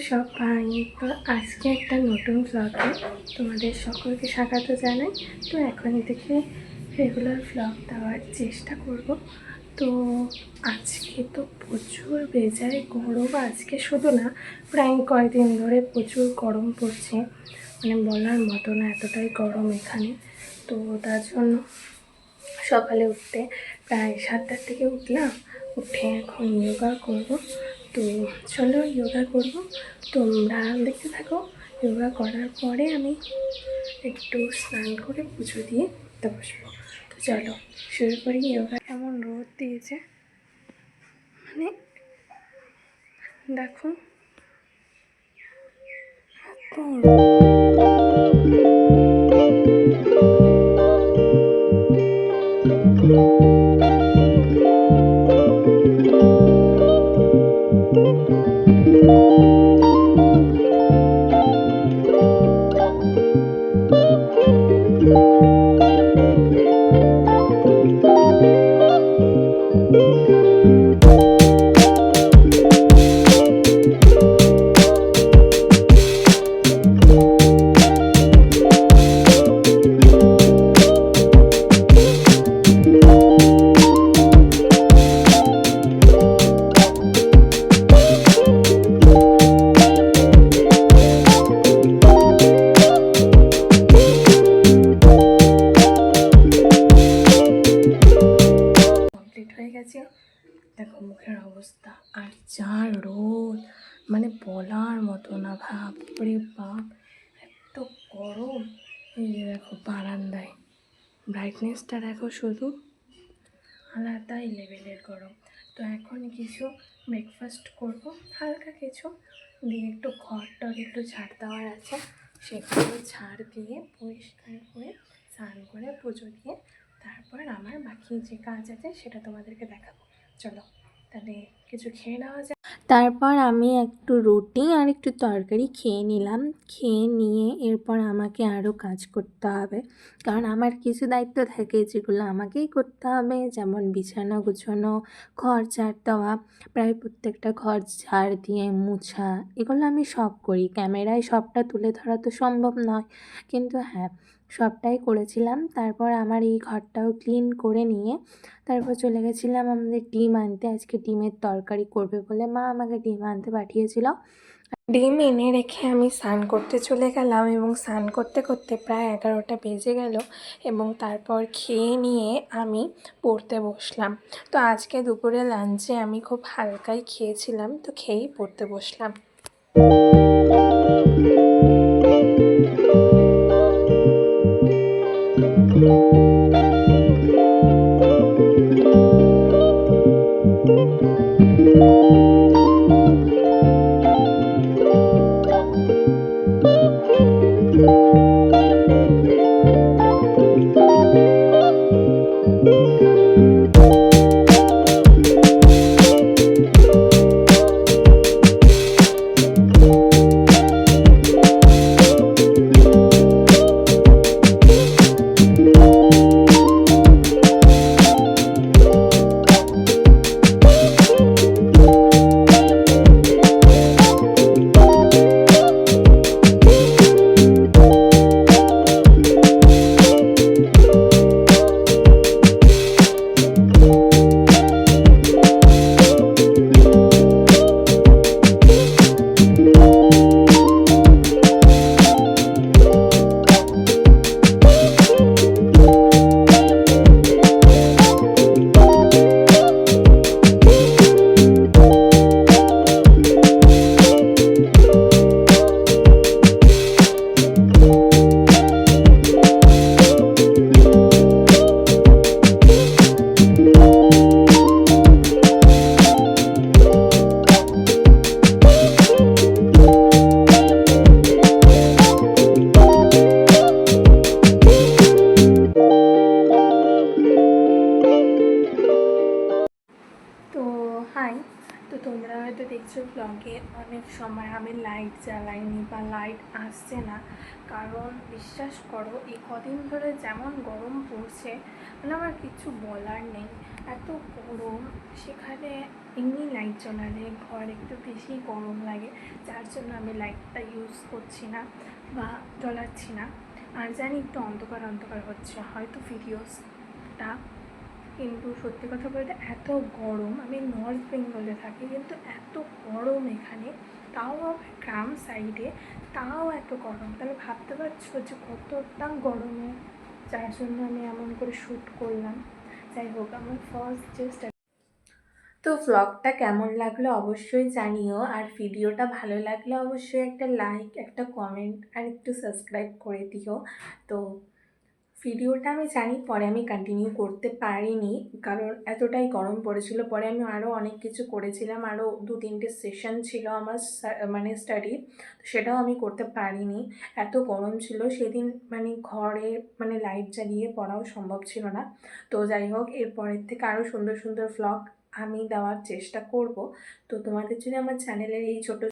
সবাই, তো আজকে একটা নতুন ব্লগে তোমাদের সকলকে স্বাগত জানাই। তো এখন থেকে রেগুলার ব্লগ দেওয়ার চেষ্টা করব। তো আজকে তো প্রচুর বেজায় গরম, আজকে শুধু না প্রায় কয়েকদিন ধরে প্রচুর গরম পড়ছে, মানে বলার মতো না, এতটাই গরম এখানে। তো তার জন্য সকালে উঠতে প্রায় 7টার থেকে উঠলাম, উঠে এখন যোগা করব। তো চলো যোগা করব, তোমরা দেখতে থাকো। যোগা করার পরে আমি একটু স্নান করে পুজো দিয়ে বসবো। তো চলো শুরু করি। যোগা কেমন রোদ দিয়েছে, মানে দেখো দেখো মুখের অবস্থা, আর যা রোদ, মানে বলার মতো না। বাপরে বাপ, এত গরম। এই যে দেখো বারান্দায় ব্রাইটনেসটা দেখো, শুধু আলাদাই লেভেলের গরম। তো এখন কিছু ব্রেকফাস্ট করব, হালকা কিছু দিয়ে, একটু ঘরটার একটু ঝাড় দেওয়ার আছে, সেগুলো ঝাড় দিয়ে পরিষ্কার করে স্নান করে পুজো দিয়ে তারপর আমার বাকি যে কাজ আছে সেটা তোমাদেরকে দেখাবো। চলো তাহলে কিছু খেয়ে নেওয়া যায়। তারপর আমি একটু রুটি আর একটু তরকারি খেয়ে নিলাম। খেয়ে নিয়ে এরপর আমাকে আরও কাজ করতে হবে, কারণ আমার কিছু দায়িত্ব থাকে যেগুলো আমাকেই করতে হবে, যেমন বিছানা গুছানো, ঘর ঝাড় দেওয়া, প্রায় প্রত্যেকটা ঘর ঝাড় দিয়ে মুছা, এগুলো আমি সব করি। ক্যামেরায় সবটা তুলে ধরা তো সম্ভব নয়, কিন্তু হ্যাঁ সবটাই করেছিলাম। তারপর আমার এই ঘরটাও ক্লিন করে নিয়ে তারপর চলে গেছিলাম আমাদের ডিম আনতে। আজকে ডিমের তরকারি করবে বলে মা আমাকে ডিম আনতে পাঠিয়েছিল। ডিম এনে রেখে আমি স্নান করতে চলে গেলাম, এবং স্নান করতে করতে প্রায় 11টা বেজে গেল, এবং তারপর খেয়ে নিয়ে আমি পড়তে বসলাম। তো আজকে দুপুরে লাঞ্চে আমি খুব হালকাই খেয়েছিলাম, তো খেয়েই পড়তে বসলাম। দেখছো ব্লগে অনেক সময় আমি লাইট জ্বালাইনি বা লাইট আসছে না, কারণ বিশ্বাস করো এই কদিন ধরে যেমন গরম পড়ছে, মানে আমার কিছু বলার নেই। এত গরম, সেখানে এমনি লাইট জ্বালালে ঘর একটু বেশি গরম লাগে, যার জন্য আমি লাইটটা ইউজ করছি না বা জ্বলাচ্ছি না। আর জানি একটু অন্ধকার অন্ধকার হচ্ছে হয়তো ভিডিওসটা, কিন্তু সত্যি কথা বলতে এত গরম, আমি নর্থ বেঙ্গলে থাকি কিন্তু এত গরম এখানে, তাও আবার গ্রাম সাইডে, তাও এত গরম, তাহলে ভাবতে পারছো যে কতটা গরমে, যার জন্য আমি এমন করে শ্যুট করলাম। যাই হোক, আমার ফার্স্ট জাস্ট তো ভ্লগটা কেমন লাগলো অবশ্যই জানিও, আর ভিডিওটা ভালো লাগলে অবশ্যই একটা লাইক, একটা কমেন্ট আর একটু সাবস্ক্রাইব করে দিও। তো ভিডিওটা আমি জানি পরে আমি কন্টিনিউ করতে পারিনি, কারণ এতটাই গরম পড়েছিল। পরে আমি আরও অনেক কিছু করেছিলাম, আরও 2-3টে সেশন ছিল আমার মানে স্টাডির, সেটাও আমি করতে পারিনি, এত গরম ছিল সেদিন। মানে ঘরে মানে লাইট জ্বালিয়ে পড়াও সম্ভব ছিল না। তো যাই হোক, এরপরের থেকে আরও সুন্দর সুন্দর ভ্লগ আমি দেওয়ার চেষ্টা করব। তো তোমাদের যদি আমার চ্যানেলের এই ছোটো